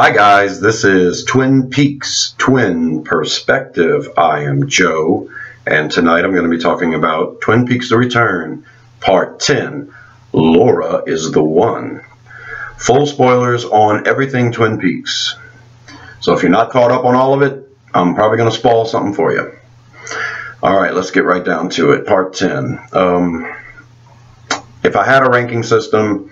Hi guys, this is Twin Peaks Twin Perspective. I am Joe, and tonight I'm going to be talking about Twin Peaks The Return, Part 10, Laura is the One. Full spoilers on everything Twin Peaks. So if you're not caught up on all of it, I'm probably going to spoil something for you. Alright, let's get right down to it. Part 10. If I had a ranking system,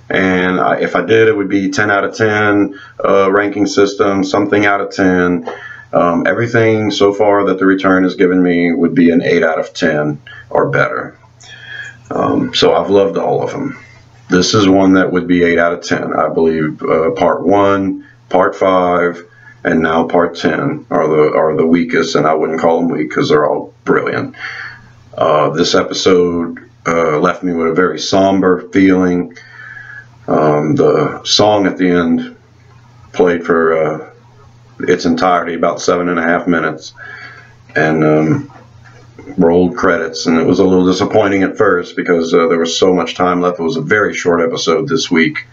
and if I did, it would be 10 out of 10 ranking system, something out of 10. Everything so far that The Return has given me would be an 8 out of 10 or better. So I've loved all of them. This is one that would be 8 out of 10. I believe Part 1, Part 5, and now Part 10 are the weakest, and I wouldn't call them weak because they're all brilliant. This episode left me with a very somber feeling. The song at the end played for its entirety, about 7.5 minutes, and rolled credits, and it was a little disappointing at first because there was so much time left. It was a very short episode this week.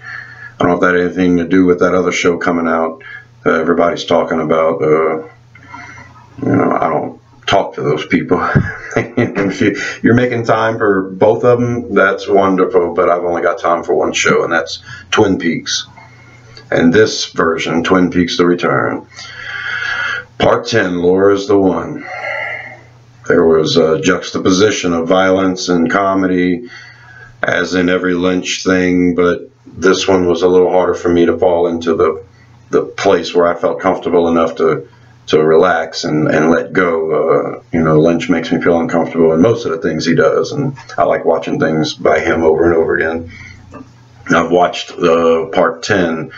I don't know if that had anything to do with that other show coming out that everybody's talking about. I don't talk to those people. If you're making time for both of them, that's wonderful, but I've only got time for one show, and that's Twin Peaks. And this version, Twin Peaks The Return. Part 10, Laura's the One. There was a juxtaposition of violence and comedy, as in every Lynch thing, but this one was a little harder for me to fall into the place where I felt comfortable enough to relax and let go. Lynch makes me feel uncomfortable in most of the things he does, and I like watching things by him over and over again. I've watched Part 10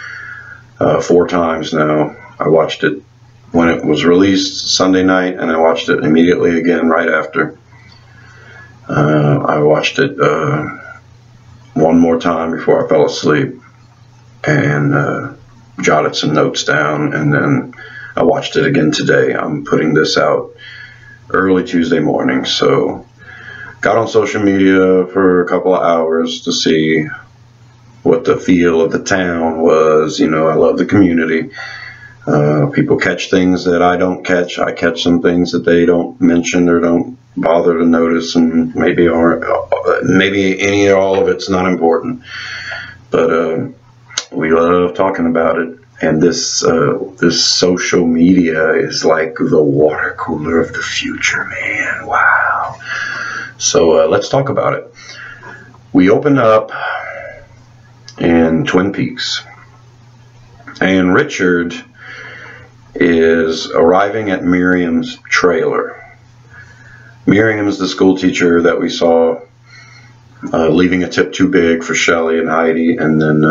4 times now. I watched it when it was released Sunday night, and I watched it immediately again right after. I watched it one more time before I fell asleep and jotted some notes down, and then I watched it again today. I'm putting this out early Tuesday morning, so got on social media for a couple of hours to see what the feel of the town was. I love the community. People catch things that I don't catch. I catch some things that they don't mention or don't bother to notice, and maybe any or all of it's not important. But we love talking about it. And this social media is like the water cooler of the future, man. Wow. So let's talk about it. We open up in Twin Peaks, and Richard is arriving at Miriam's trailer. Miriam's the school teacher that we saw leaving a tip too big for Shelley and Heidi, and then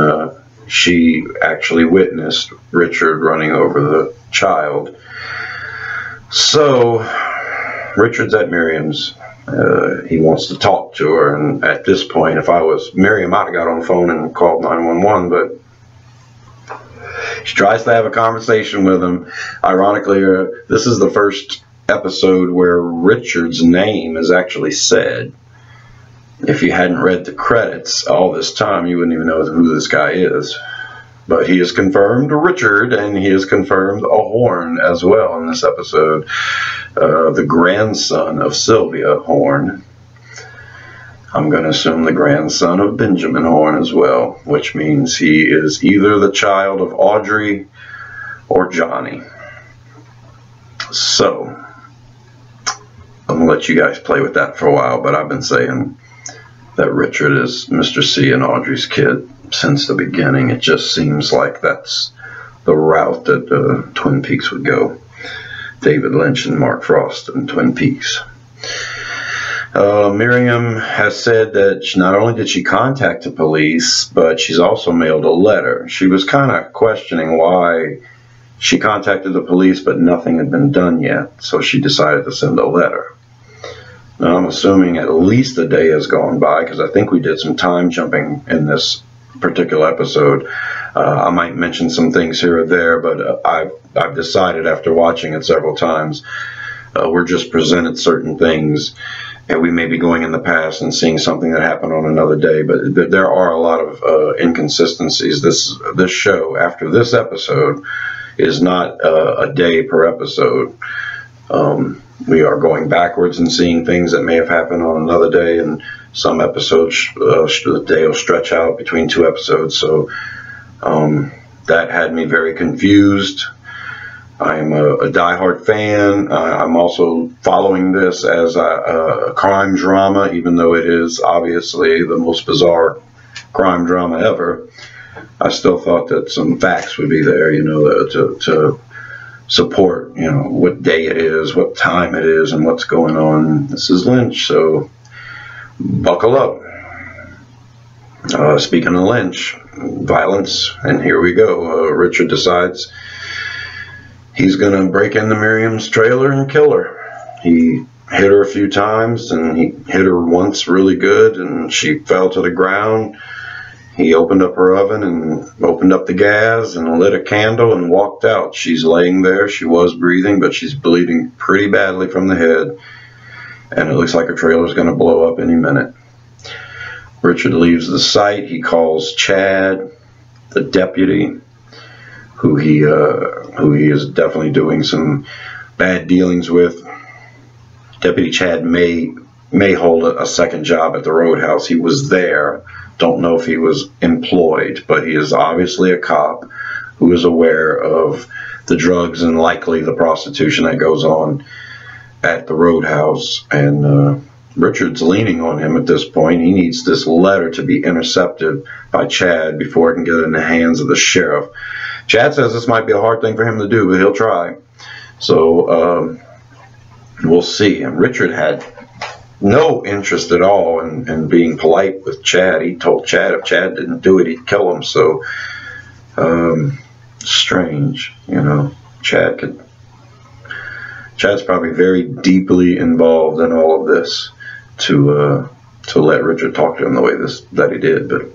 she actually witnessed Richard running over the child. So Richard's at Miriam's. He wants to talk to her, and at this point, if I was Miriam, I'd have got on the phone and called 911, but she tries to have a conversation with him. Ironically, this is the first episode where Richard's name is actually said. If you hadn't read the credits all this time, you wouldn't even know who this guy is. But he is confirmed Richard, and he is confirmed a Horn as well in this episode. The grandson of Sylvia Horn. I'm going to assume the grandson of Benjamin Horn as well, which means he is either the child of Audrey or Johnny. So, I'm going to let you guys play with that for a while, but I've been saying that Richard is Mr. C and Audrey's kid since the beginning. It just seems like that's the route that Twin Peaks would go. David Lynch and Mark Frost and Twin Peaks. Miriam has said that not only did she contact the police, but she's also mailed a letter. She was kind of questioning why she contacted the police, but nothing had been done yet, so she decided to send a letter. Now, I'm assuming at least a day has gone by, because I think we did some time jumping in this particular episode. I might mention some things here or there, but I've decided after watching it several times, we're just presented certain things, and we may be going in the past and seeing something that happened on another day, but there are a lot of inconsistencies. This show, after this episode, is not a day per episode. We are going backwards and seeing things that may have happened on another day, and some episodes, the day will stretch out between 2 episodes, so that had me very confused. I'm a diehard fan. I'm also following this as a crime drama, even though it is obviously the most bizarre crime drama ever. I still thought that some facts would be there, you know, to support, you know, what day it is, what time it is, and what's going on. This is Lynch, so buckle up. Speaking of Lynch, violence, and here we go. Richard decides he's going to break into Miriam's trailer and kill her. He hit her a few times, and he hit her once really good, and she fell to the ground. He opened up her oven and opened up the gas and lit a candle and walked out. She's laying there. She was breathing, but she's bleeding pretty badly from the head, and it looks like her trailer's going to blow up any minute. Richard leaves the site. He calls Chad, the deputy, who he is definitely doing some bad dealings with. Deputy Chad may hold a second job at the Roadhouse. He was there. Don't know if he was employed, but he is obviously a cop who is aware of the drugs and likely the prostitution that goes on at the Roadhouse. And Richard's leaning on him at this point. He needs this letter to be intercepted by Chad before it can get in the hands of the sheriff. Chad says this might be a hard thing for him to do, but he'll try. So we'll see. And Richard had no interest at all in being polite with Chad. He told Chad if Chad didn't do it, he'd kill him. So strange, you know. Chad's probably very deeply involved in all of this to let Richard talk to him the way that he did. But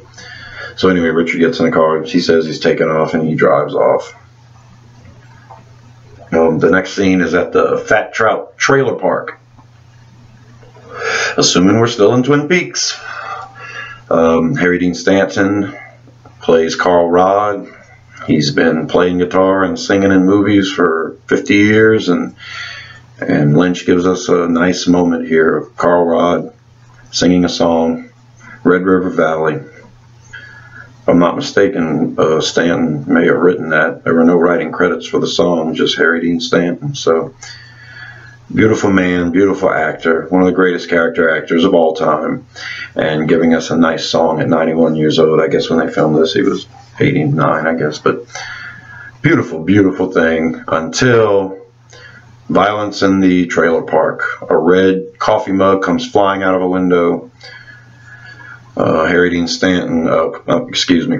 so anyway, Richard gets in the car. He says he's taking off, and he drives off. The next scene is at the Fat Trout Trailer Park. Assuming we're still in Twin Peaks. Harry Dean Stanton plays Carl Rod. He's been playing guitar and singing in movies for 50 years, and Lynch gives us a nice moment here of Carl Rod singing a song, Red River Valley. If I'm not mistaken, Stanton may have written that. There were no writing credits for the song, just Harry Dean Stanton. So, beautiful man, beautiful actor, one of the greatest character actors of all time, and giving us a nice song at 91 years old. I guess when they filmed this, he was 89, I guess. But beautiful, beautiful thing until violence in the trailer park. A red coffee mug comes flying out of a window. Harry Dean Stanton,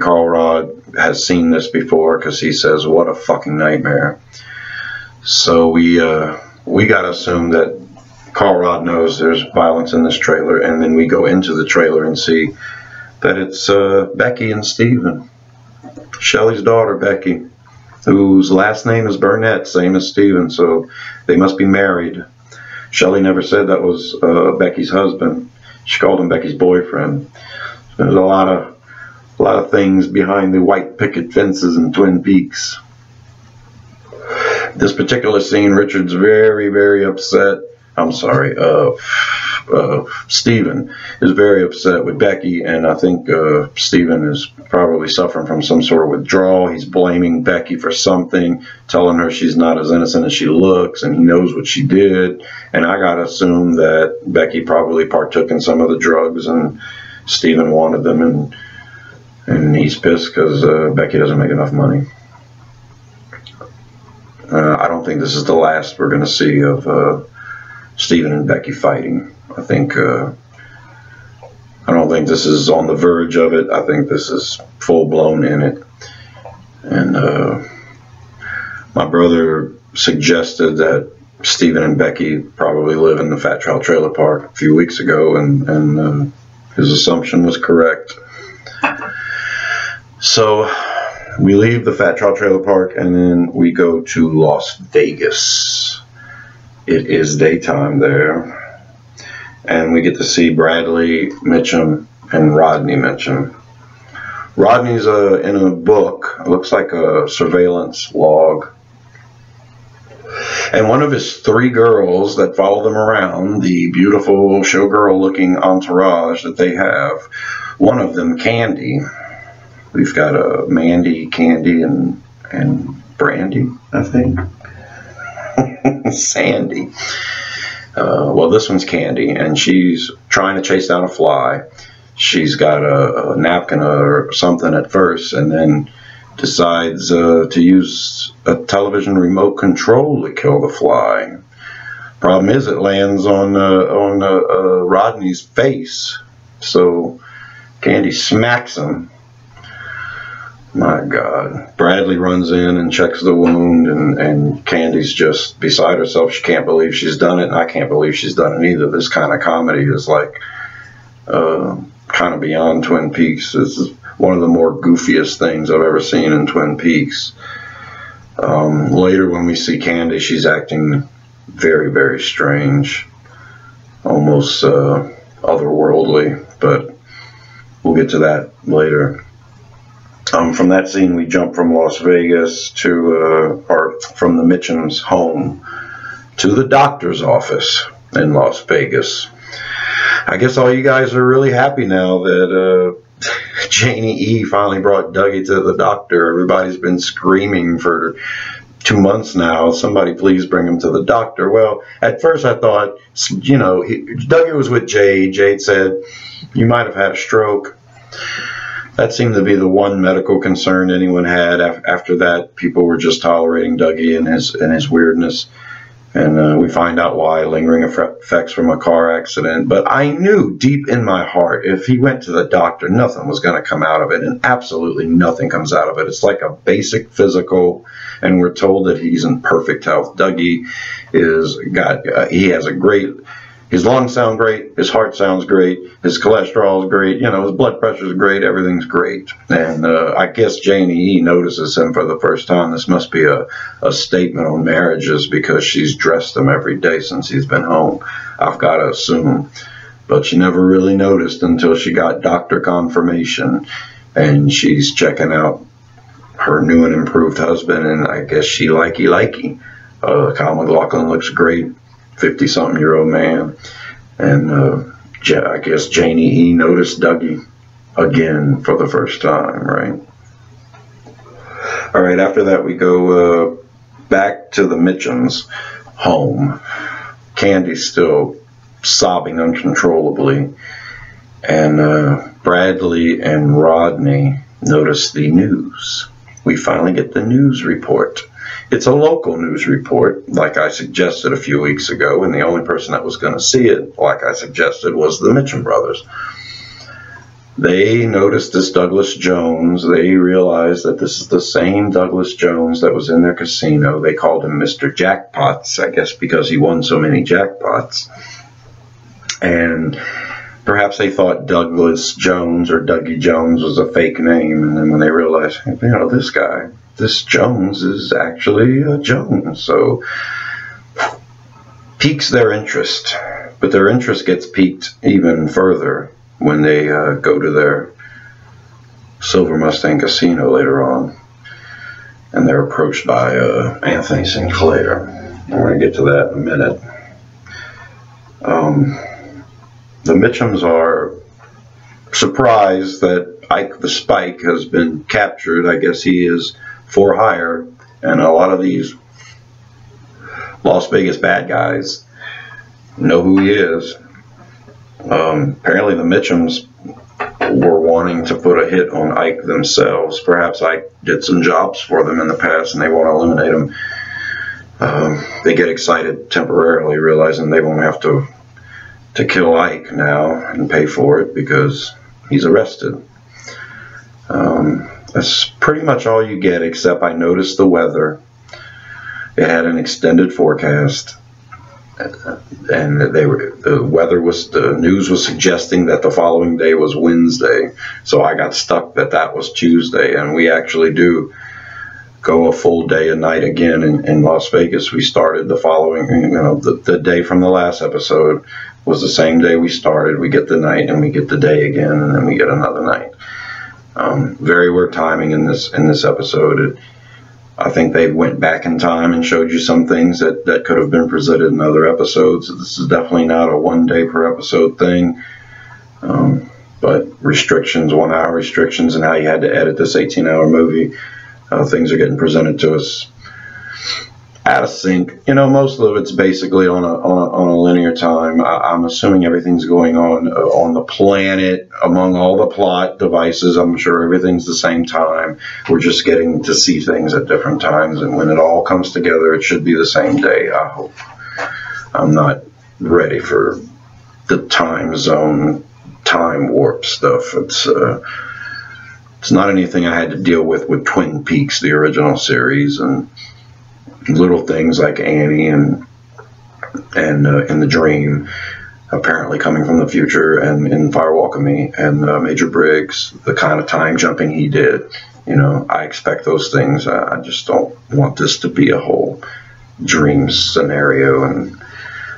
Carl Rod has seen this before because he says, "What a fucking nightmare." So we got to assume that Carl Rod knows there's violence in this trailer, and then we go into the trailer and see that it's Becky and Steven. Shelley's daughter, Becky, whose last name is Burnett, same as Steven, so they must be married. Shelley never said that was Becky's husband. She called him Becky's boyfriend. There's a lot of things behind the white picket fences in Twin Peaks. This particular scene, Richard's very, very upset. I'm sorry, Steven is very upset with Becky, and I think Steven is probably suffering from some sort of withdrawal. He's blaming Becky for something, telling her she's not as innocent as she looks, and he knows what she did. And I gotta assume that Becky probably partook in some of the drugs, and Steven wanted them, and he's pissed because Becky doesn't make enough money. I don't think this is the last we're going to see of Steven and Becky fighting. I don't think this is on the verge of it. I think this is full blown in it. And my brother suggested that Steven and Becky probably live in the Fat Trout Trailer Park a few weeks ago, and his assumption was correct. So we leave the Fat Trout Trailer Park, and then we go to Las Vegas. It is daytime there, and we get to see Bradley Mitchum and Rodney Mitchum. Rodney's in a book. It looks like a surveillance log. And one of his 3 girls that follow them around, the beautiful showgirl-looking entourage that they have, one of them, Candy. We've got Mandy, Candy, and Brandy, I think. Sandy. Well, this one's Candy, and she's trying to chase down a fly. She's got a napkin or something at first, and then decides to use a television remote control to kill the fly. Problem is, it lands on Rodney's face, so Candy smacks him. My God. Bradley runs in and checks the wound, and Candy's just beside herself. She can't believe she's done it, and I can't believe she's done it either. This kind of comedy is like kind of beyond Twin Peaks. This is one of the more goofiest things I've ever seen in Twin Peaks. Later when we see Candy, she's acting very, very strange, almost otherworldly, but we'll get to that later. From that scene, we jump from Las Vegas to, or from the Mitchums' home to the doctor's office in Las Vegas. I guess all you guys are really happy now that Janie E finally brought Dougie to the doctor. Everybody's been screaming for 2 months now, somebody please bring him to the doctor. Well, at first I thought, you know, Dougie was with Jade. Jade said, you might have had a stroke. That seemed to be the one medical concern anyone had. After that, people were just tolerating Dougie and his weirdness. And we find out why, lingering effects from a car accident. But I knew deep in my heart, if he went to the doctor, nothing was going to come out of it. And absolutely nothing comes out of it. It's like a basic physical, and we're told that he's in perfect health. Dougie he has a great, his lungs sound great, his heart sounds great, his cholesterol is great, you know, his blood pressure is great, everything's great. And I guess Janie E notices him for the first time. This must be a statement on marriages, because she's dressed him every day since he's been home, I've got to assume. But she never really noticed until she got doctor confirmation, and she's checking out her new and improved husband, and I guess she likey. Kyle MacLachlan looks great. 50-something-year-old man, and I guess Janie E noticed Dougie again for the first time, right? All right, after that we go back to the Mitchums' home. Candy's still sobbing uncontrollably, and Bradley and Rodney notice the news. We finally get the news report. It's a local news report, like I suggested a few weeks ago, and the only person that was going to see it, like I suggested, was the Mitchum brothers. They noticed this Douglas Jones. They realized that this is the same Douglas Jones that was in their casino. They called him Mr. Jackpots, I guess because he won so many jackpots. And perhaps they thought Douglas Jones or Dougie Jones was a fake name, and then when they realized, you know, this Jones is actually a Jones, so piques their interest. But their interest gets piqued even further when they go to their Silver Mustang Casino later on, and they're approached by Anthony Sinclair. We're going to get to that in a minute. The Mitchums are surprised that Ike the Spike has been captured. I guess he is for hire, and a lot of these Las Vegas bad guys know who he is. Apparently the Mitchums were wanting to put a hit on Ike themselves. Perhaps Ike did some jobs for them in the past and they want to eliminate him. They get excited temporarily, realizing they won't have to kill Ike now and pay for it because he's arrested. That's pretty much all you get, except I noticed the weather. It had an extended forecast, and the news was suggesting that the following day was Wednesday, so I got stuck that was Tuesday, and we actually do go a full day and night again in Las Vegas. We started the following, the day from the last episode. was the same day we started. We get the night and we get the day again, and then we get another night. Very weird timing in this episode. I think they went back in time and showed you some things that could have been presented in other episodes. This is definitely not a 1 day per episode thing. But restrictions, 1 hour restrictions, and how you had to edit this 18-hour movie. Things are getting presented to us out of sync. You know, most of it's basically on a linear time. I'm assuming everything's going on the planet among all the plot devices. I'm sure everything's the same time. We're just getting to see things at different times, and when it all comes together, it should be the same day, I hope. I'm not ready for the time zone, time warp stuff. It's not anything I had to deal with Twin Peaks, the original series, and little things like Annie and in the Dream, apparently coming from the future, and in Fire Walk with Me, and Major Briggs, the kind of time jumping he did. You know, I expect those things. I just don't want this to be a whole dream scenario,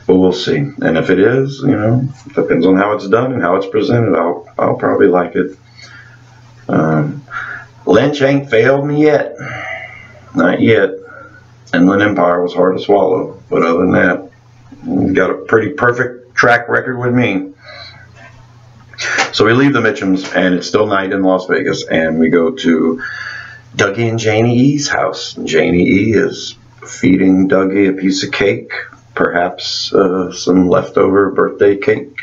but we'll see. And if it is, you know, depends on how it's done and how it's presented. I'll probably like it. Lynch ain't failed me yet. Not yet. Inland Empire was hard to swallow, but other than that, he's got a pretty perfect track record with me. So we leave the Mitchums, and it's still night in Las Vegas, and we go to Dougie and Janie E's house. Janie E is feeding Dougie a piece of cake, perhaps some leftover birthday cake.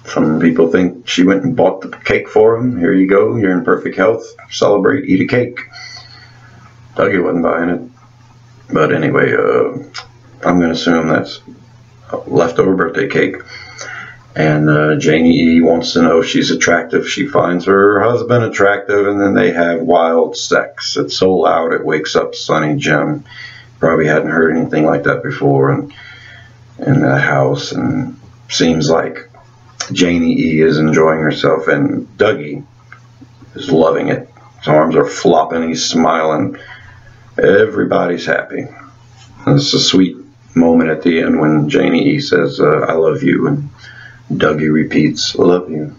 Some people think she went and bought the cake for him. Here you go, you're in perfect health, celebrate, eat a cake. Dougie wasn't buying it. But anyway, I'm going to assume that's leftover birthday cake. And Janie E wants to know if she's attractive. She finds her husband attractive, and then they have wild sex. It's so loud it wakes up Sonny Jim. Probably hadn't heard anything like that before in that house. And seems like Janie E is enjoying herself, and Dougie is loving it. His arms are flopping, he's smiling. Everybody's happy. It's a sweet moment at the end when Janie E says, I love you, and Dougie repeats, love you.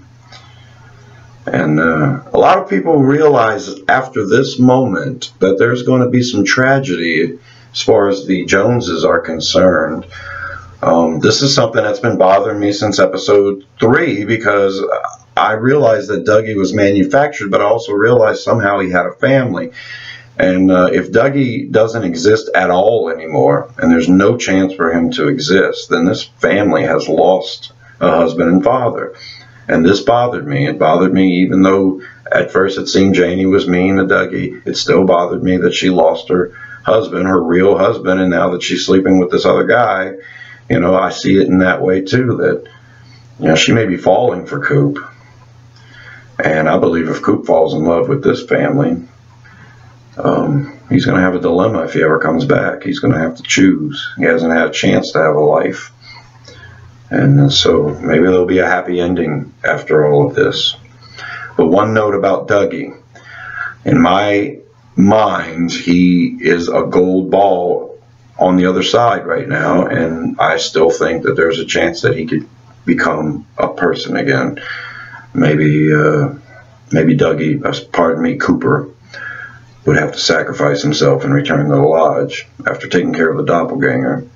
And a lot of people realize after this moment that there's going to be some tragedy as far as the Joneses are concerned. This is something that's been bothering me since episode 3, because I realized that Dougie was manufactured, but I also realized somehow he had a family. And if Dougie doesn't exist at all anymore, and there's no chance for him to exist, then this family has lost a husband and father. And this bothered me. It bothered me even though at first it seemed Janie was mean to Dougie. It still bothered me that she lost her husband, her real husband, and now that she's sleeping with this other guy, you know, I see it in that way too, that, you know, she may be falling for Coop. And I believe if Coop falls in love with this family, he's going to have a dilemma if he ever comes back. He's going to have to choose. He hasn't had a chance to have a life. And so maybe there'll be a happy ending after all of this. But one note about Dougie. In my mind, he is a gold ball on the other side right now, and I still think that there's a chance that he could become a person again. Maybe Dougie, pardon me, Cooper, would have to sacrifice himself and return to the lodge after taking care of the doppelganger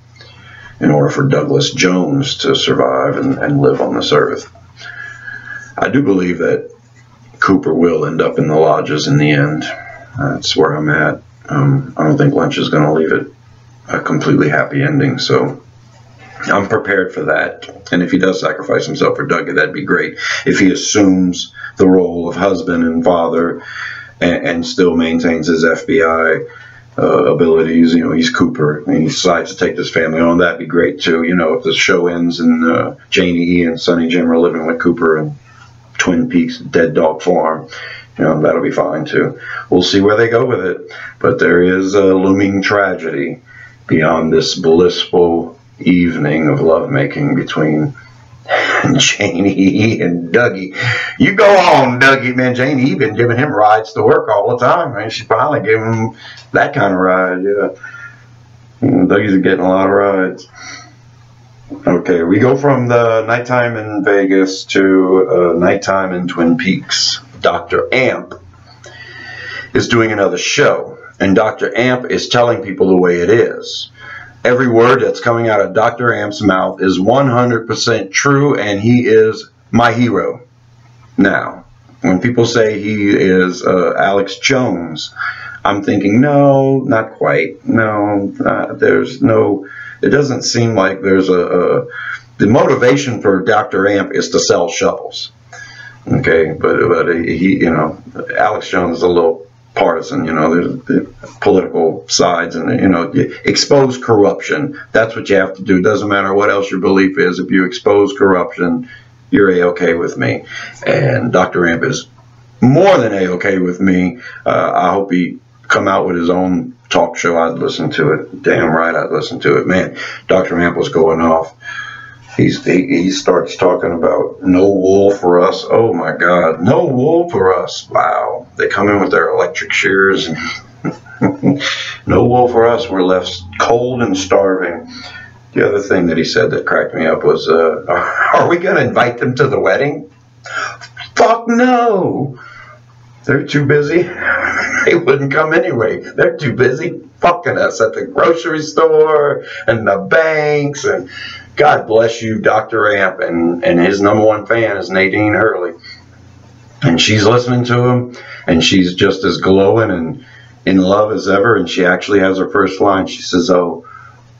in order for Douglas Jones to survive and live on this earth. I do believe that Cooper will end up in the lodges in the end. That's where I'm at. I don't think Lynch is going to leave it a completely happy ending, so I'm prepared for that. And if he does sacrifice himself for Dougie, that'd be great. If he assumes the role of husband and father and still maintains his FBI abilities, you know, he's Cooper, and he decides to take this family on, that'd be great too. You know, if the show ends and Janie E and Sonny Jim are living with Cooper in Twin Peaks Dead Dog Farm, you know, that'll be fine too. We'll see where they go with it, but there is a looming tragedy beyond this blissful evening of lovemaking between Janie E and Dougie. You go on, Dougie, man. Janie E been giving him rides to work all the time, man. She finally gave him that kind of ride, yeah. Dougie's getting a lot of rides. Okay, we go from the nighttime in Vegas to nighttime in Twin Peaks. Dr. Amp is doing another show, and Dr. Amp is telling people the way it is. Every word that's coming out of Dr. Amp's mouth is 100% true, and he is my hero. Now, when people say he is Alex Jones, I'm thinking, no, not quite. No, there's no, it doesn't seem like there's the motivation for Dr. Amp is to sell shovels. Okay, but he, you know, Alex Jones is a little partisan, you know, there's the political sides, and, you know, expose corruption. That's what you have to do. It doesn't matter what else your belief is. If you expose corruption, you're A-okay with me. And Dr. Amp is more than A-okay with me. I hope he come out with his own talk show. I'd listen to it. Damn right I'd listen to it. Man, Dr. Amp was going off. He starts talking about no wool for us. Oh my God, no wool for us. Wow. They come in with their electric shears. No wool for us. We're left cold and starving. The other thing that he said that cracked me up was, are we going to invite them to the wedding? Fuck no. They're too busy. They wouldn't come anyway. They're too busy fucking us at the grocery store and the banks. And God bless you, Dr. Amp. And his #1 fan is Nadine Hurley. And she's listening to him, and she's just as glowing and in love as ever. And she actually has her first line. She says, oh,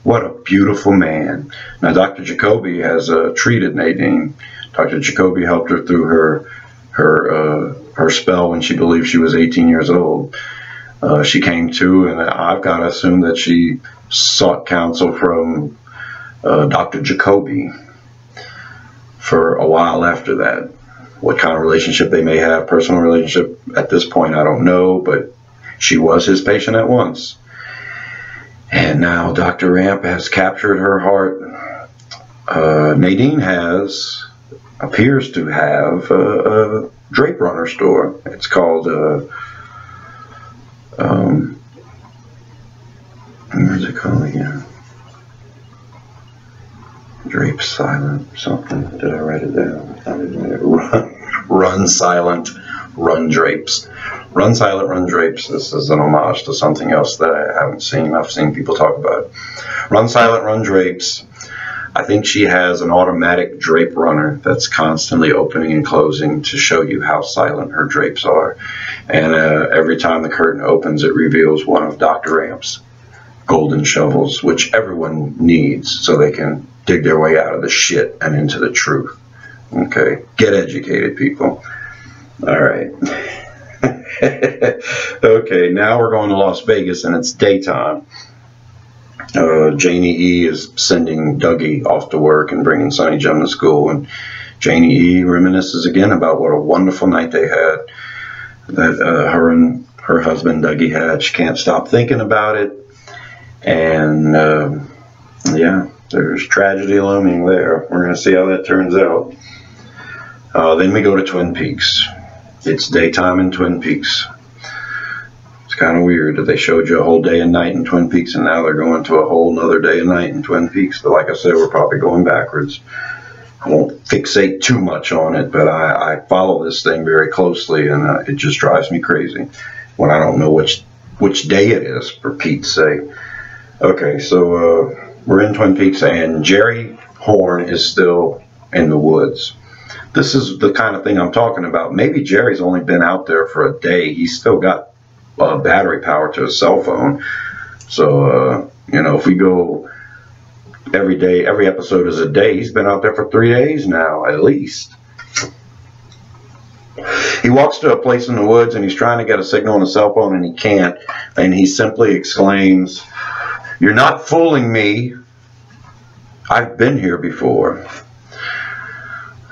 what a beautiful man. Now, Dr. Jacoby has treated Nadine. Dr. Jacoby helped her through her spell when she believed she was 18 years old. She came to, and I've got to assume that she sought counsel from Dr. Jacoby for a while after that. What kind of relationship they may have, personal relationship, at this point I don't know, but she was his patient at once. And now Dr. Amp has captured her heart. Nadine appears to have a drape runner store. It's called, where's it called again? Drape Silent something. Did I write it down? Run Silent, Run Drapes. Run Silent, Run Drapes. This is an homage to something else that I haven't seen. I've seen people talk about it. Run Silent, Run Drapes. I think she has an automatic drape runner that's constantly opening and closing to show you how silent her drapes are. And every time the curtain opens, it reveals one of Dr. Amp's golden shovels, which everyone needs so they can dig their way out of the shit and into the truth. Okay, get educated, people. All right. Okay, now we're going to Las Vegas, and it's daytime. Janie E is sending Dougie off to work and bringing Sonny Jim to school, and Janie E reminisces again about what a wonderful night they had, that her and her husband Dougie had. She can't stop thinking about it, and yeah, there's tragedy looming there. We're going to see how that turns out. Then we go to Twin Peaks. It's daytime in Twin Peaks. It's kind of weird that they showed you a whole day and night in Twin Peaks, and now they're going to a whole nother day and night in Twin Peaks. But like I said, we're probably going backwards. I won't fixate too much on it, but I follow this thing very closely, and it just drives me crazy when I don't know which day it is, for Pete's sake. Okay, so we're in Twin Peaks, and Jerry Horn is still in the woods. This is the kind of thing I'm talking about. Maybe Jerry's only been out there for a day. He's still got battery power to his cell phone. So, you know, if we go every day, every episode is a day, he's been out there for 3 days now, at least. He walks to a place in the woods, and he's trying to get a signal on his cell phone, and he can't. And he simply exclaims, "You're not fooling me. I've been here before."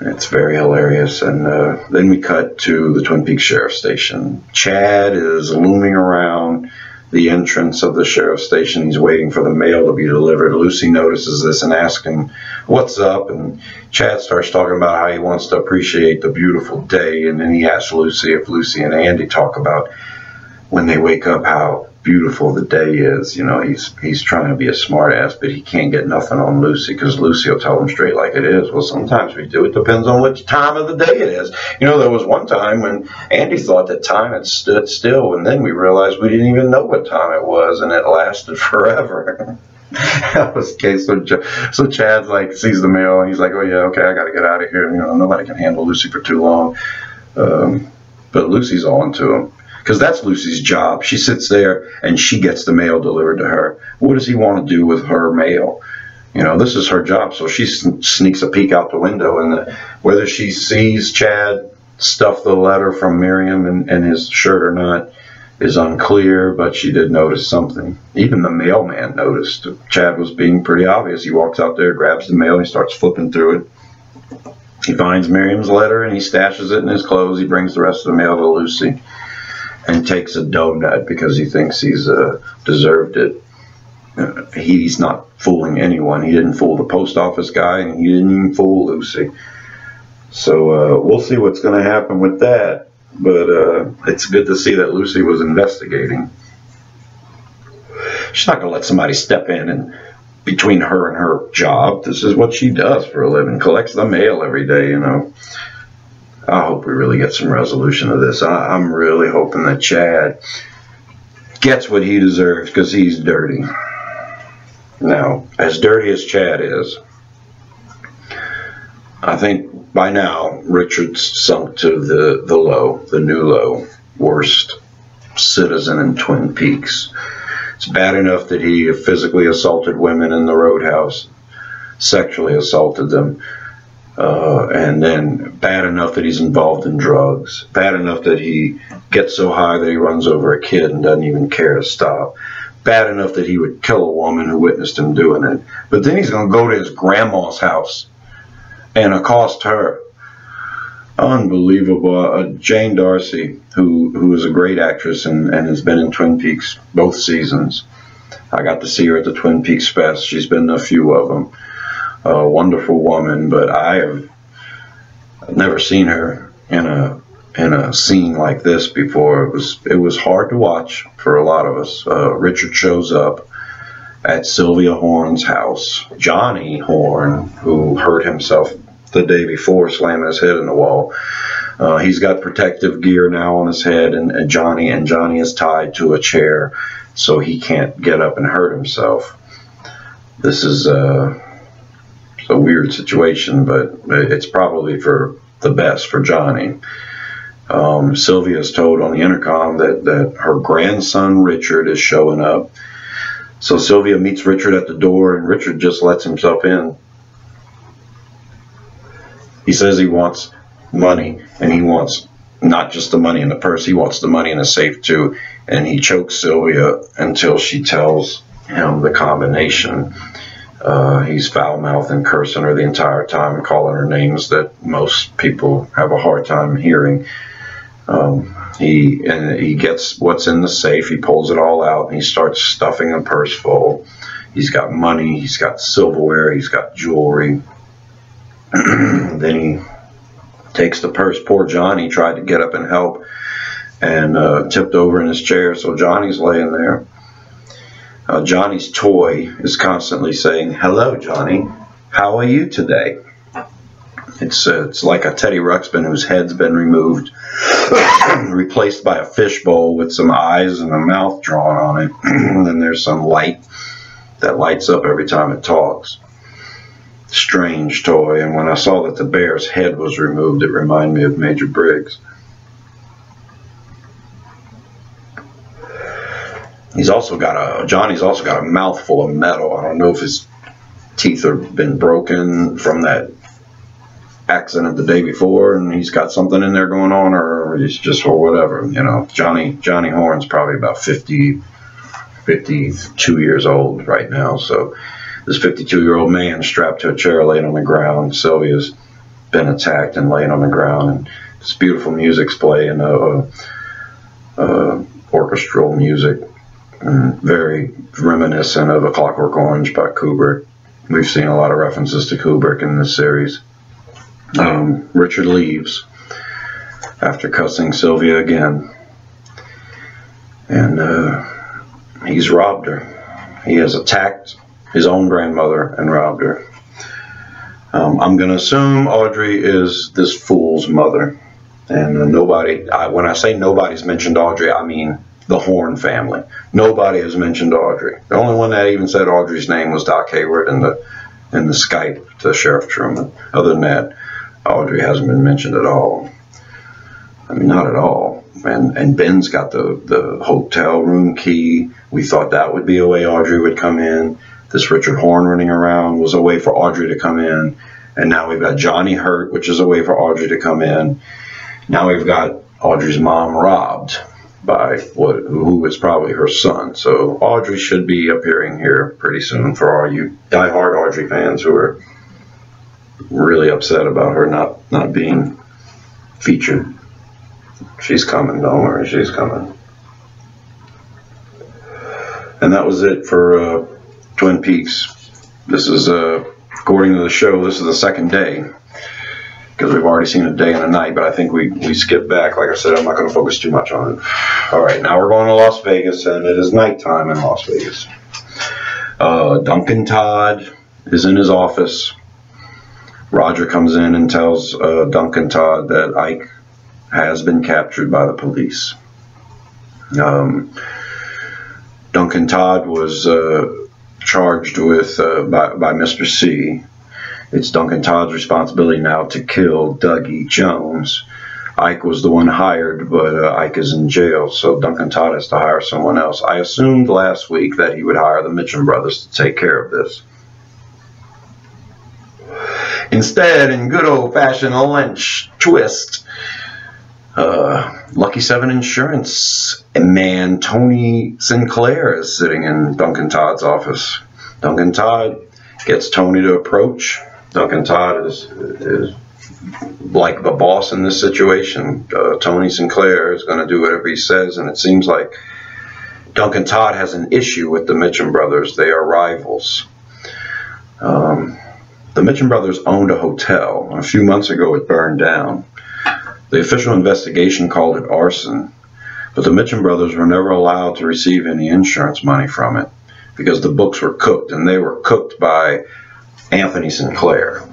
It's very hilarious. And then we cut to the Twin Peaks Sheriff's Station. Chad is looming around the entrance of the sheriff's station. He's waiting for the mail to be delivered. Lucy notices this and asks him, "What's up?" And Chad starts talking about how he wants to appreciate the beautiful day. And then he asks Lucy if Lucy and Andy talk about when they wake up how beautiful the day is. You know, he's trying to be a smart ass, but he can't get nothing on Lucy because Lucy will tell him straight like it is. Well, sometimes we do. It depends on which time of the day it is. You know, there was one time when Andy thought that time had stood still, and then we realized we didn't even know what time it was, and it lasted forever. That was the case. So Chad's like, sees the mail, and he's like, oh yeah, okay, I got to get out of here. You know, nobody can handle Lucy for too long. But Lucy's on to him, because that's Lucy's job. She sits there and she gets the mail delivered to her. What does he want to do with her mail? You know, this is her job. So she sneaks a peek out the window, and whether she sees Chad stuff the letter from Miriam in his shirt or not is unclear, but she did notice something. Even the mailman noticed. Chad was being pretty obvious. He walks out there, grabs the mail, he starts flipping through it. He finds Miriam's letter and he stashes it in his clothes. He brings the rest of the mail to Lucy and takes a donut because he thinks he's deserved it. He's not fooling anyone. He didn't fool the post office guy, and he didn't even fool Lucy. So we'll see what's going to happen with that. But it's good to see that Lucy was investigating. She's not going to let somebody step in and between her and her job. This is what she does for a living. Collects the mail every day, you know. I hope we really get some resolution to this. I'm really hoping that Chad gets what he deserves, because he's dirty. Now, as dirty as Chad is, I think by now Richard's sunk to the new low, worst citizen in Twin Peaks. It's bad enough that he physically assaulted women in the Roadhouse, sexually assaulted them, and then bad enough that he's involved in drugs, bad enough that he gets so high that he runs over a kid and doesn't even care to stop, bad enough that he would kill a woman who witnessed him doing it. But then he's going to go to his grandma's house and accost her. Unbelievable. Jane Darcy, who is a great actress and has been in Twin Peaks both seasons. I got to see her at the Twin Peaks Fest. She's been in a few of them. A wonderful woman, but I have never seen her in a scene like this before. It was hard to watch for a lot of us. Richard shows up at Sylvia Horne's house. Johnny Horne, who hurt himself the day before slamming his head in the wall, he's got protective gear now on his head, and Johnny is tied to a chair so he can't get up and hurt himself. This is a weird situation, but it's probably for the best for Johnny. Sylvia's told on the intercom that her grandson Richard is showing up. So Sylvia meets Richard at the door, and Richard just lets himself in. He says he wants money, and he wants not just the money in the purse, he wants the money in the safe too. And he chokes Sylvia until she tells him the combination. He's foul-mouthed and cursing her the entire time, calling her names that most people have a hard time hearing. He gets what's in the safe, he pulls it all out, and he starts stuffing the purse full. He's got money, he's got silverware, he's got jewelry. Then he takes the purse. Poor Johnny tried to get up and help and tipped over in his chair, so Johnny's laying there. Johnny's toy is constantly saying, "Hello, Johnny. How are you today?" It's like a Teddy Ruxpin whose head's been removed, replaced by a fishbowl with some eyes and a mouth drawn on it. And then there's some light that lights up every time it talks. Strange toy. And when I saw that the bear's head was removed, it reminded me of Major Briggs. Johnny's also got a mouthful of metal. I don't know if his teeth have been broken from that accident the day before, and he's got something in there going on, or he's just, or whatever. You know, Johnny Horne's probably about 52 years old right now. So this 52-year-old man strapped to a chair, laying on the ground. Sylvia's been attacked and laying on the ground, and this beautiful music's playing, orchestral music. Very reminiscent of A Clockwork Orange by Kubrick. We've seen a lot of references to Kubrick in this series. Richard leaves after cussing Sylvia again. And He's robbed her. He has attacked his own grandmother and robbed her. I'm going to assume Audrey is this fool's mother. And when I say nobody's mentioned Audrey, I mean the Horn family. Nobody has mentioned Audrey. The only one that even said Audrey's name was Doc Hayward in the Skype to Sheriff Truman. Other than that, Audrey hasn't been mentioned at all. I mean, not at all. And Ben's got the hotel room key. We thought that would be a way Audrey would come in. This Richard Horn running around was a way for Audrey to come in. And now we've got Johnny Hurt, which is a way for Audrey to come in. Now we've got Audrey's mom robbed by who is probably her son. So Audrey should be appearing here pretty soon for all you diehard Audrey fans who are really upset about her not being featured. She's coming, don't worry, she's coming. And that was it for Twin Peaks. This is, according to the show, this is the second day, because we've already seen a day and a night, but I think we skipped back. Like I said, I'm not going to focus too much on it. All right, now we're going to Las Vegas, and it is nighttime in Las Vegas. Duncan Todd is in his office. Roger comes in and tells Duncan Todd that Ike has been captured by the police. Duncan Todd was charged with by Mr. C. It's Duncan Todd's responsibility now to kill Dougie Jones. Ike was the one hired, but Ike is in jail, so Duncan Todd has to hire someone else. I assumed last week that he would hire the Mitchum brothers to take care of this. Instead, in good old-fashioned Lynch twist, Lucky 7 Insurance man Tony Sinclair is sitting in Duncan Todd's office. Duncan Todd gets Tony to approach. Duncan Todd is like the boss in this situation. Tony Sinclair is going to do whatever he says, and it seems like Duncan Todd has an issue with the Mitchum brothers. They are rivals. The Mitchum brothers owned a hotel. A few months ago it burned down. The official investigation called it arson, but the Mitchum brothers were never allowed to receive any insurance money from it because the books were cooked, and they were cooked by Anthony Sinclair,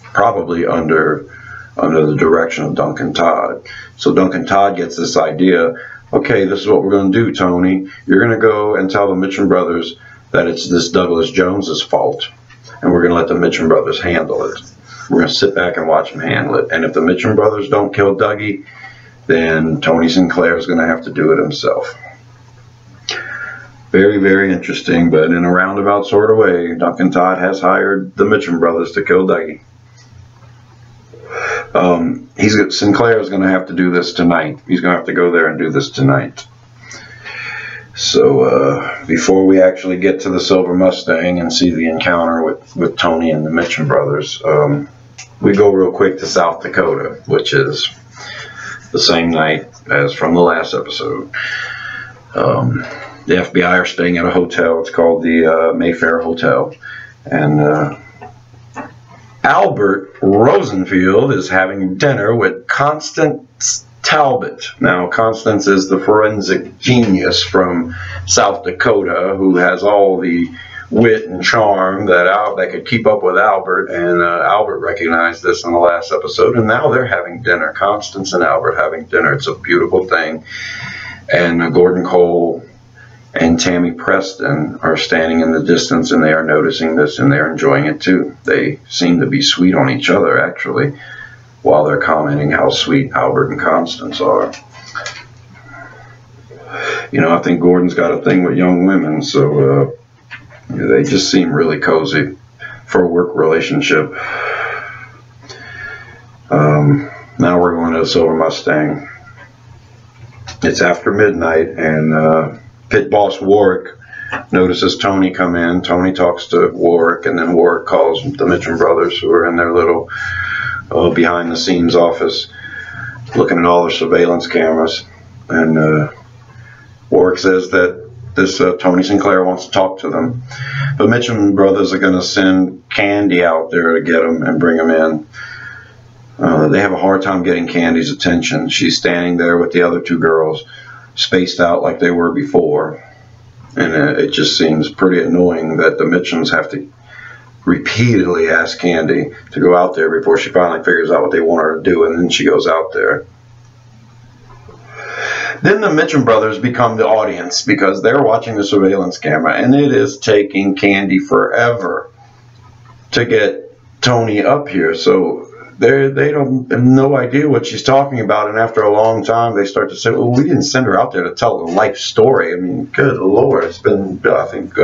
probably under the direction of Duncan Todd. So Duncan Todd gets this idea, okay, this is what we're going to do, Tony. You're going to go and tell the Mitchum brothers that it's this Douglas Jones's fault, and we're going to let the Mitchum brothers handle it. We're going to sit back and watch them handle it. And if the Mitchum brothers don't kill Dougie, then Tony Sinclair is going to have to do it himself. Very, very interesting, but in a roundabout sort of way, Duncan Todd has hired the Mitchum brothers to kill Dougie. Sinclair is going to have to do this tonight. He's going to have to go there and do this tonight. So before we actually get to the Silver Mustang and see the encounter with Tony and the Mitchum brothers, we go real quick to South Dakota, which is the same night as from the last episode. The FBI are staying at a hotel. It's called the Mayfair Hotel. And Albert Rosenfield is having dinner with Constance Talbot. Now, Constance is the forensic genius from South Dakota who has all the wit and charm that could keep up with Albert, and Albert recognized this in the last episode, and now they're having dinner. Constance and Albert having dinner. It's a beautiful thing. And Gordon Cole and Tammy Preston are standing in the distance, and they are noticing this, and they're enjoying it too. They seem to be sweet on each other, actually, while they're commenting how sweet Albert and Constance are. You know, I think Gordon's got a thing with young women, so they just seem really cozy for a work relationship. Now we're going to the Silver Mustang. It's after midnight, and pit boss Warwick notices Tony come in. Tony talks to Warwick, and then Warwick calls the Mitchum brothers, who are in their little behind-the-scenes office looking at all their surveillance cameras. And Warwick says that this Tony Sinclair wants to talk to them. But Mitchum brothers are going to send Candy out there to get him and bring him in. They have a hard time getting Candy's attention. She's standing there with the other two girls, spaced out like they were before. And it just seems pretty annoying that the Mitchums have to repeatedly ask Candy to go out there before she finally figures out what they want her to do, and then she goes out there. Then the Mitchum brothers become the audience because they're watching the surveillance camera, and it is taking Candy forever to get Tony up here. So they don't have no idea what she's talking about, and after a long time they start to say, well, we didn't send her out there to tell a life story. I mean, good Lord, it's been, I think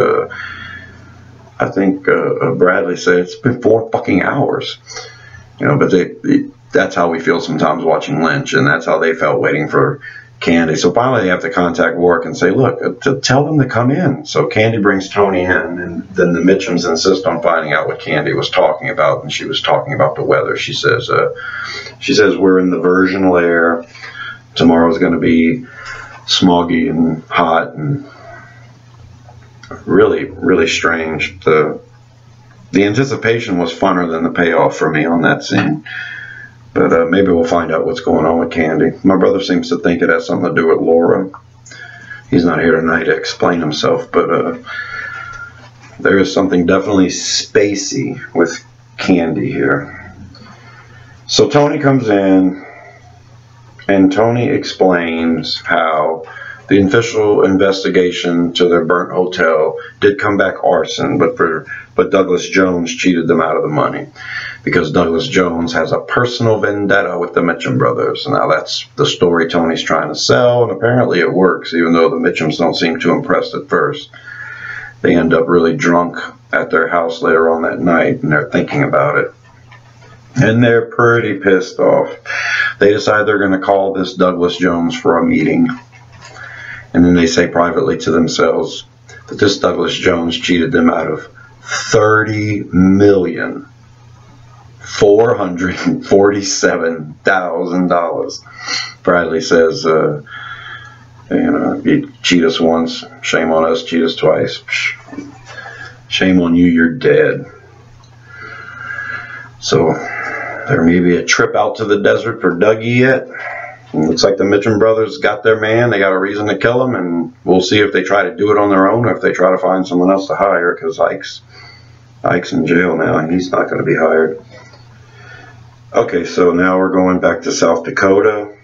Bradley said it's been 4 fucking hours. You know, but that's how we feel sometimes watching Lynch, and that's how they felt waiting for Candy. So finally they have to contact Warwick and say, look, tell them to come in. So Candy brings Tony in, and then the Mitchums insist on finding out what Candy was talking about, and she was talking about the weather. She says we're in the virginal air. Tomorrow's going to be smoggy and hot and really, really strange. The anticipation was funner than the payoff for me on that scene. But maybe we'll find out what's going on with Candy. My brother seems to think it has something to do with Laura. He's not here tonight to explain himself, but there is something definitely spacey with Candy here. So Tony comes in, and Tony explains how the official investigation to their burnt hotel did come back arson, but Douglas Jones cheated them out of the money because Douglas Jones has a personal vendetta with the Mitchum brothers. Now that's the story Tony's trying to sell, and apparently it works, even though the Mitchums don't seem too impressed at first. They end up really drunk at their house later on that night, and they're thinking about it. And they're pretty pissed off. They decide they're going to call this Douglas Jones for a meeting. And then they say privately to themselves that this Douglas Jones cheated them out of $30,447,000. Bradley says, you know, you cheat us once, shame on us, cheat us twice. Shame on you, you're dead. So there may be a trip out to the desert for Dougie yet. It looks like the Mitchum brothers got their man. They got a reason to kill him, and we'll see if they try to do it on their own or if they try to find someone else to hire, because Ike's in jail now, and he's not going to be hired. Okay, so now we're going back to South Dakota.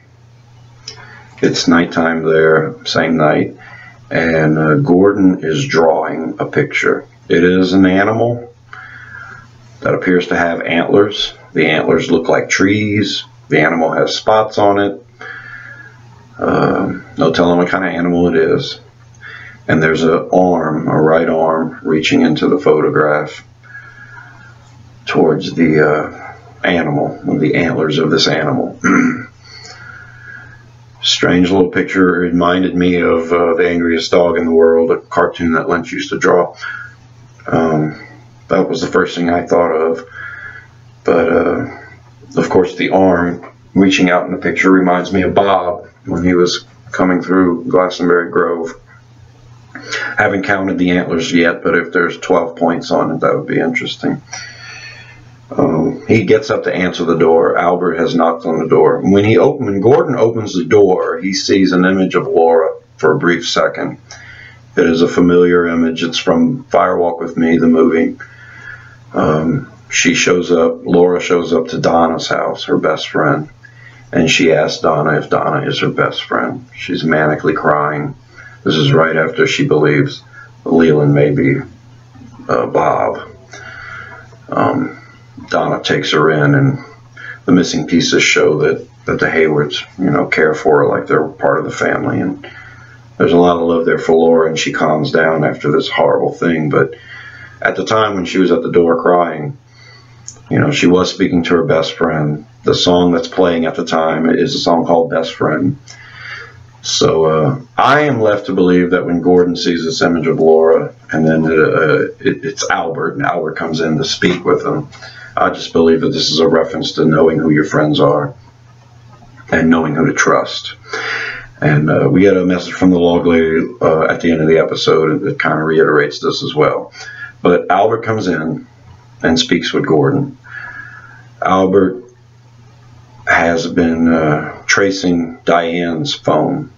It's nighttime there, same night, and Gordon is drawing a picture. It is an animal that appears to have antlers. The antlers look like trees. The animal has spots on it. No telling what kind of animal it is. And there's a right arm, reaching into the photograph towards the animal, the antlers of this animal. Strange little picture. It reminded me of The Angriest Dog in the World, a cartoon that Lynch used to draw. That was the first thing I thought of. But, of course, the arm reaching out in the picture reminds me of Bob when he was coming through Glastonbury Grove. Haven't counted the antlers yet, but if there's 12 points on it, that would be interesting. He gets up to answer the door. Albert has knocked on the door. When Gordon opens the door, he sees an image of Laura for a brief second. It is a familiar image. It's from Fire Walk with Me, the movie. She shows up, Laura shows up to Donna's house, her best friend, and she asks Donna if Donna is her best friend. She's manically crying. This is right after she believes Leland may be Bob. Donna takes her in, and the missing pieces show that the Haywards, you know, care for her like they're part of the family, and there's a lot of love there for Laura, and she calms down after this horrible thing. But at the time when she was at the door crying, you know, she was speaking to her best friend. The song that's playing at the time is a song called Best Friend. So I am left to believe that when Gordon sees this image of Laura, and then it's Albert, and Albert comes in to speak with him, I just believe that this is a reference to knowing who your friends are and knowing who to trust. And we get a message from the log lady at the end of the episode that kind of reiterates this as well. But Albert comes in and speaks with Gordon. Albert has been tracing Diane's phone.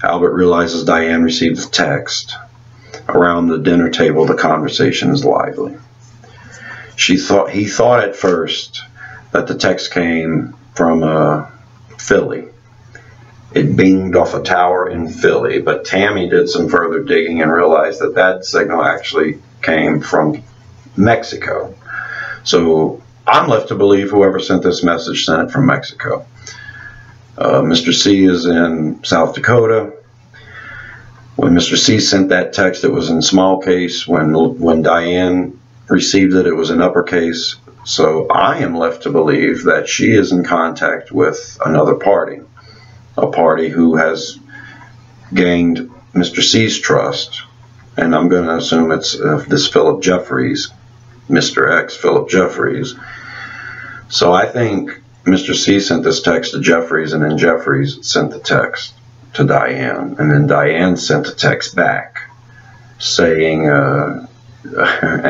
Albert realizes Diane received a text Around the dinner table, the conversation is lively. He thought at first that the text came from Philly. It binged off a tower in Philly, but Tammy did some further digging and realized that that signal actually came from Mexico. So I'm left to believe whoever sent this message sent it from Mexico. Mr. C is in South Dakota. When Mr. C sent that text, it was in small case. When Diane received it, it was in uppercase. So I am left to believe that she is in contact with another party, a party who has gained Mr. C's trust. And I'm going to assume it's this Philip Jeffries, Mr. X, Philip Jeffries. So I think Mr. C sent this text to Jeffries, and then Jeffries sent the text to Diane, and then Diane sent a text back saying, and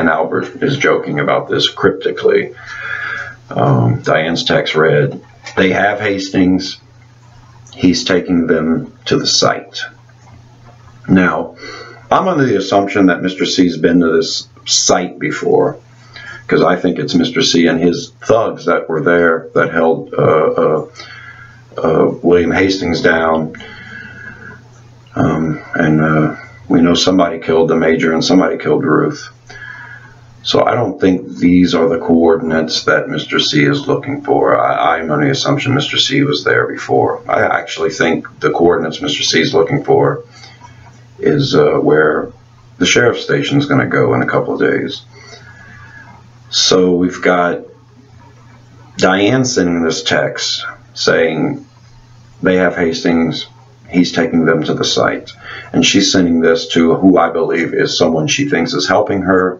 Albert is joking about this cryptically, Diane's text read, "They have Hastings, he's taking them to the site." Now, I'm under the assumption that Mr. C's been to this site before, because I think it's Mr. C and his thugs that were there that held William Hastings down. And we know somebody killed the major and somebody killed Ruth. So I don't think these are the coordinates that Mr. C is looking for. I'm under the assumption Mr. C was there before. I actually think the coordinates Mr. C is looking for is where the sheriff's station is going to go in a couple of days. So we've got Diane sending this text saying they have Hastings, he's taking them to the site. And she's sending this to who I believe is someone she thinks is helping her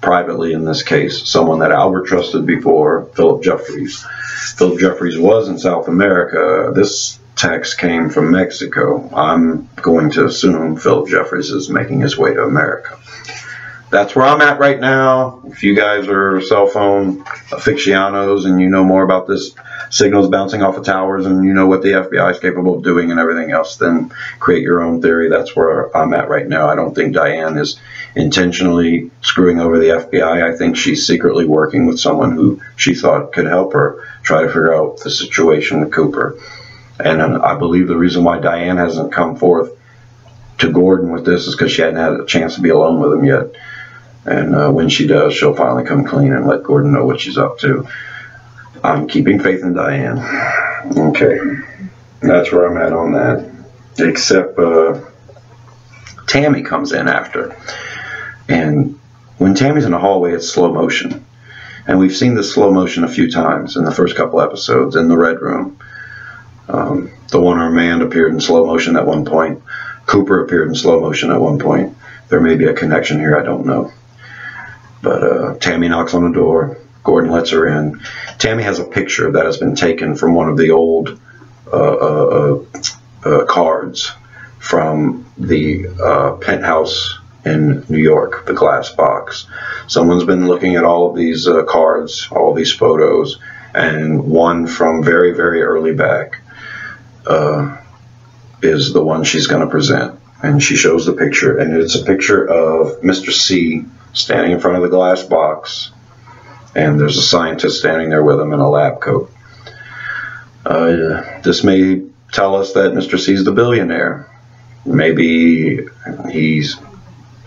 privately in this case, someone that Albert trusted before, Philip Jeffries. Philip Jeffries was in South America. This text came from Mexico. I'm going to assume Philip Jeffries is making his way to America. That's where I'm at right now. If you guys are cell phone aficionados and you know more about this, signals bouncing off of towers, and you know what the FBI is capable of doing and everything else, then create your own theory. That's where I'm at right now. I don't think Diane is intentionally screwing over the FBI. I think she's secretly working with someone who she thought could help her try to figure out the situation with Cooper. And I believe the reason why Diane hasn't come forth to Gordon with this is because she hadn't had a chance to be alone with him yet. And when she does, she'll finally come clean and let Gordon know what she's up to. I'm keeping faith in Diane. Okay, that's where I'm at on that. Except Tammy comes in after. And when Tammy's in the hallway, it's slow motion. And we've seen this slow motion a few times in the first couple episodes in the Red Room. The one-armed man appeared in slow motion at one point. Cooper appeared in slow motion at one point. There may be a connection here, I don't know. But Tammy knocks on the door. Gordon lets her in. Tammy has a picture that has been taken from one of the old cards from the penthouse in New York, the glass box. Someone's been looking at all of these cards, all of these photos, and one from very, very early back is the one she's going to present. And she shows the picture, and it's a picture of Mr. C standing in front of the glass box, and there's a scientist standing there with him in a lab coat. This may tell us that Mr. C is the billionaire. Maybe he's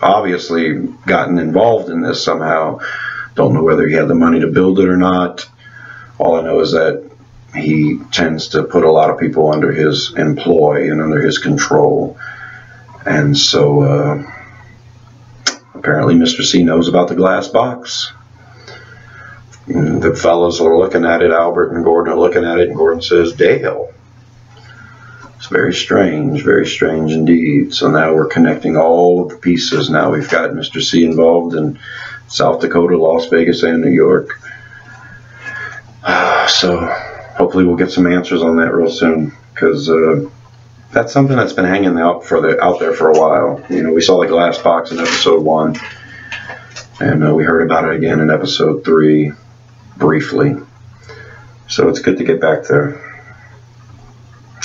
obviously gotten involved in this somehow. Don't know whether he had the money to build it or not. All I know is that he tends to put a lot of people under his employ and under his control. And so apparently Mr. C knows about the glass box. And the fellows are looking at it, Albert and Gordon are looking at it, and Gordon says, "Dale." It's very strange indeed. So now we're connecting all of the pieces. Now we've got Mr. C involved in South Dakota, Las Vegas, and New York. So hopefully we'll get some answers on that real soon, because that's something that's been hanging out there for a while. You know, we saw the glass box in episode 1, and we heard about it again in episode 3 briefly. So it's good to get back there.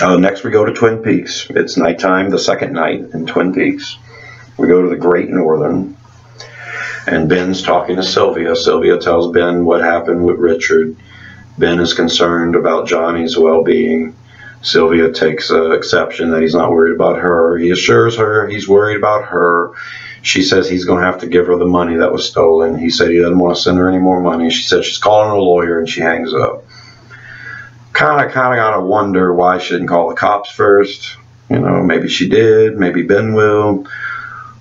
Next we go to Twin Peaks. It's nighttime, the second night in Twin Peaks. we go to the Great Northern, and Ben's talking to Sylvia. Sylvia tells Ben what happened with Richard. Ben is concerned about Johnny's well-being. Sylvia takes exception that he's not worried about her. He assures her he's worried about her. She says he's going to have to give her the money that was stolen. He said he doesn't want to send her any more money. She said she's calling a lawyer, and she hangs up. Kind of got to wonder why she didn't call the cops first. You know, maybe she did. Maybe Ben will.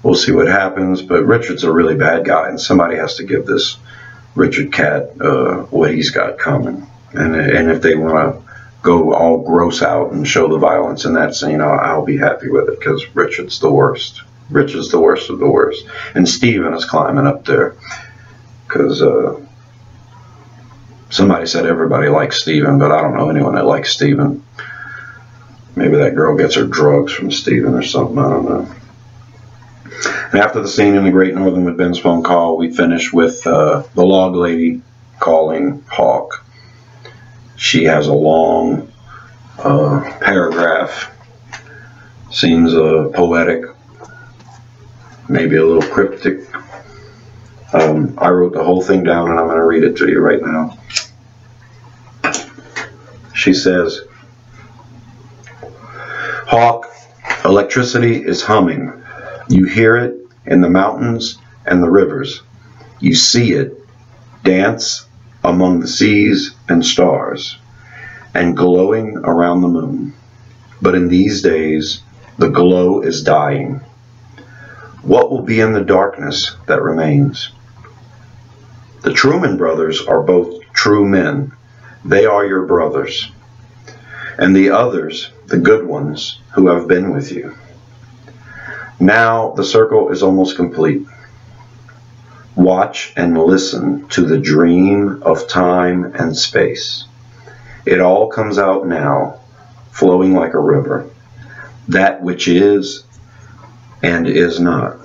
We'll see what happens. But Richard's a really bad guy, and somebody has to give this Richard Cat what he's got coming. And if they want to go all gross out and show the violence in that scene, I'll be happy with it, because Richard's the worst. Richard's the worst of the worst. And Steven is climbing up there, because somebody said everybody likes Steven, but I don't know anyone that likes Steven. Maybe that girl gets her drugs from Steven or something, I don't know. And after the scene in the Great Northern with Ben's phone call, we finish with the log lady calling Hawk. She has a long paragraph. Seems poetic, maybe a little cryptic. I wrote the whole thing down, and I'm going to read it to you right now. She says, Hawk, electricity is humming. You hear it in the mountains and the rivers. You see it dance among the seas and stars, and glowing around the moon. But in these days, the glow is dying. What will be in the darkness that remains? The Truman brothers are both true men. They are your brothers. And the others, the good ones, who have been with you. Now the circle is almost complete. Watch and listen to the dream of time and space. It all comes out now, flowing like a river. That which is and is not.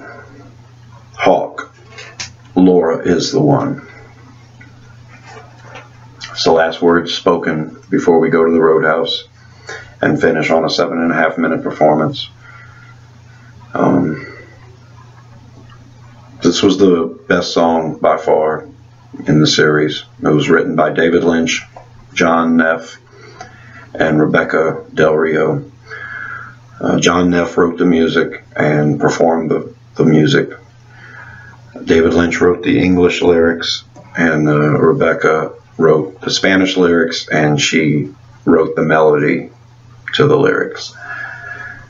Hawk, Laura is the one. It's the last words spoken before we go to the Roadhouse and finish on a 7.5-minute performance. This was the best song by far in the series. It was written by David Lynch, John Neff, and Rebecca Del Rio. John Neff wrote the music and performed the music. David Lynch wrote the English lyrics, and Rebecca wrote the Spanish lyrics, and she wrote the melody to the lyrics.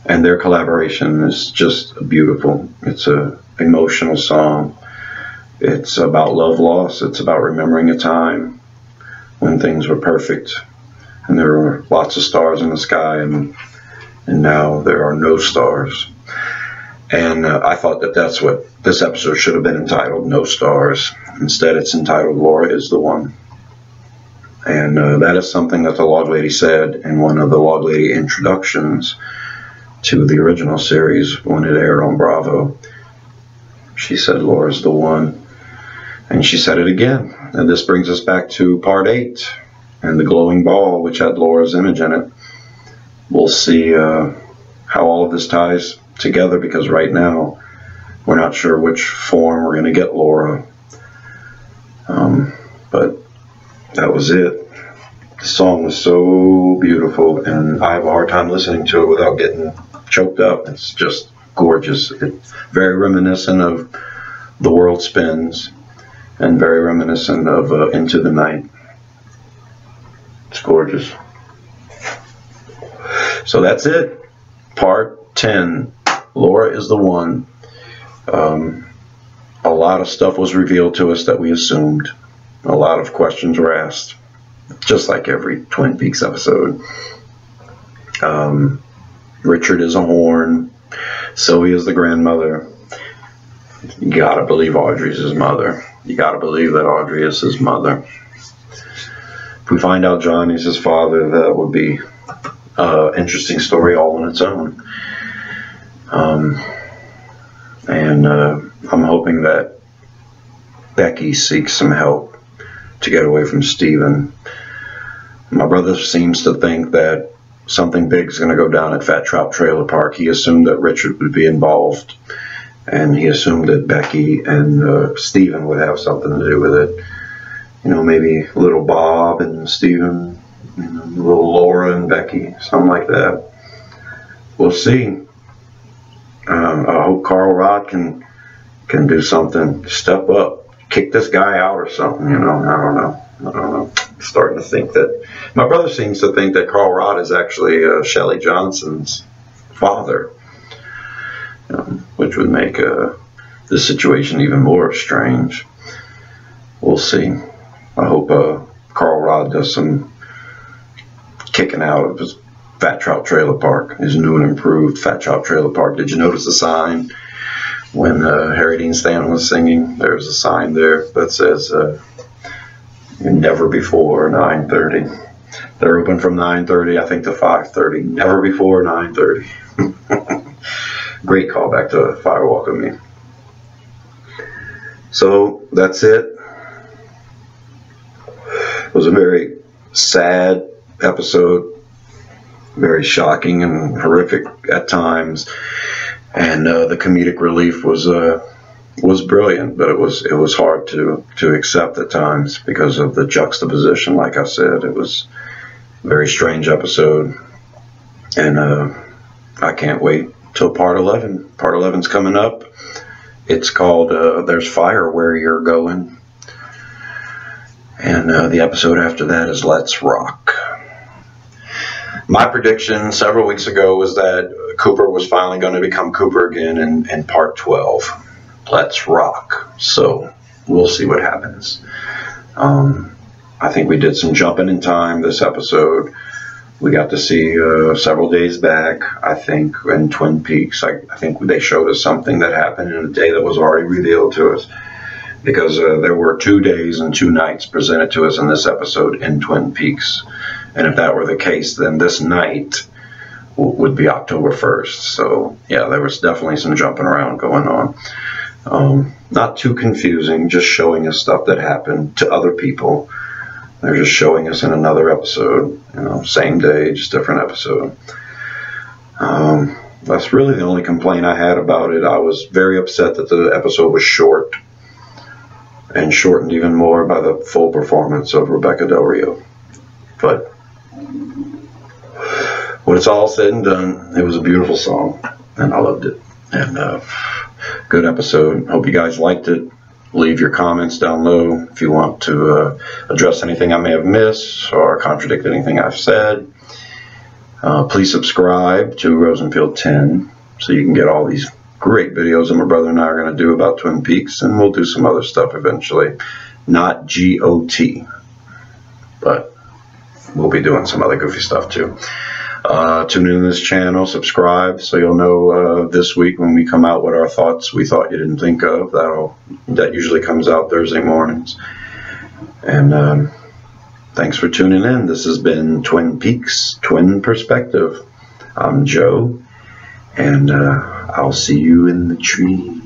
And their collaboration is just beautiful. It's an emotional song. It's about love loss. It's about remembering a time when things were perfect and there were lots of stars in the sky, and now there are no stars. And I thought that that's what this episode should have been entitled, No Stars. Instead, it's entitled Laura is the One. And that is something that the Log Lady said in one of the Log Lady introductions to the original series when it aired on Bravo. She said Laura's the one, and she said it again. And this brings us back to part 8 and the glowing ball, which had Laura's image in it. We'll see how all of this ties together, because right now we're not sure which form we're going to get Laura, but that was it. The song was so beautiful, and I have a hard time listening to it without getting choked up. It's just gorgeous. It's very reminiscent of The World Spins, and very reminiscent of Into the Night. It's gorgeous. So that's it. Part 10. Laura is the One. A lot of stuff was revealed to us that we assumed. A lot of questions were asked, just like every Twin Peaks episode. Richard is a horn. Sylvia's the grandmother. You gotta believe Audrey's his mother. You gotta believe that Audrey is his mother. If we find out Johnny's his father, that would be an interesting story all on its own. I'm hoping that Becky seeks some help to get away from Steven. My brother seems to think that something big is going to go down at Fat Trout Trailer Park. He assumed that Richard would be involved, and he assumed that Becky and Stephen would have something to do with it. You know, maybe little Bob and Stephen, you know, little Laura and Becky, something like that. We'll see. I hope Carl Rod can do something, step up, kick this guy out or something, you know. I don't know. I'm starting to think that, my brother seems to think that Carl Rod is actually Shelley Johnson's father, which would make the situation even more strange. We'll see. I hope Carl Rod does some kicking out of his Fat Trout Trailer Park, his new and improved Fat Trout Trailer Park. Did you notice the sign when Harry Dean Stanton was singing? There's a sign there that says never before 9:30. They're open from 9:30, I think, to 5:30. Never before 9:30. Great callback to Firewalk with Me. So that's it. It was a very sad episode, very shocking and horrific at times, and the comedic relief was brilliant, but it was hard to accept at times because of the juxtaposition. Like I said, it was a very strange episode, and I can't wait till part 11. Part 11's coming up. It's called There's Fire Where You're Going, and the episode after that is Let's Rock. My prediction several weeks ago was that Cooper was finally going to become Cooper again in part 12. Let's rock. So we'll see what happens. I think we did some jumping in time this episode. We got to see several days back, I think, in Twin Peaks. I think they showed us something that happened in a day that was already revealed to us, because there were 2 days and 2 nights presented to us in this episode in Twin Peaks. And if that were the case, then this night would be October 1st. So yeah, there was definitely some jumping around going on. Not too confusing, just showing us stuff that happened to other people. They're just showing us in another episode, you know, same day, just different episode. That's really the only complaint I had about it. I was very upset that the episode was short, and shortened even more by the full performance of Rebecca Del Rio. But when it's all said and done, it was a beautiful song, and I loved it. And good episode. Hope you guys liked it. Leave your comments down low if you want to address anything I may have missed or contradict anything I've said. Please subscribe to Rosenfield 10 so you can get all these great videos that my brother and I are going to do about Twin Peaks, and we'll do some other stuff eventually. Not GOT, but we'll be doing some other goofy stuff too. Tune in to this channel, subscribe, so you'll know this week when we come out what our thoughts we thought you didn't think of. That usually comes out Thursday mornings. And thanks for tuning in. This has been Twin Peaks, Twin Perspective. I'm Joe, and I'll see you in the tree.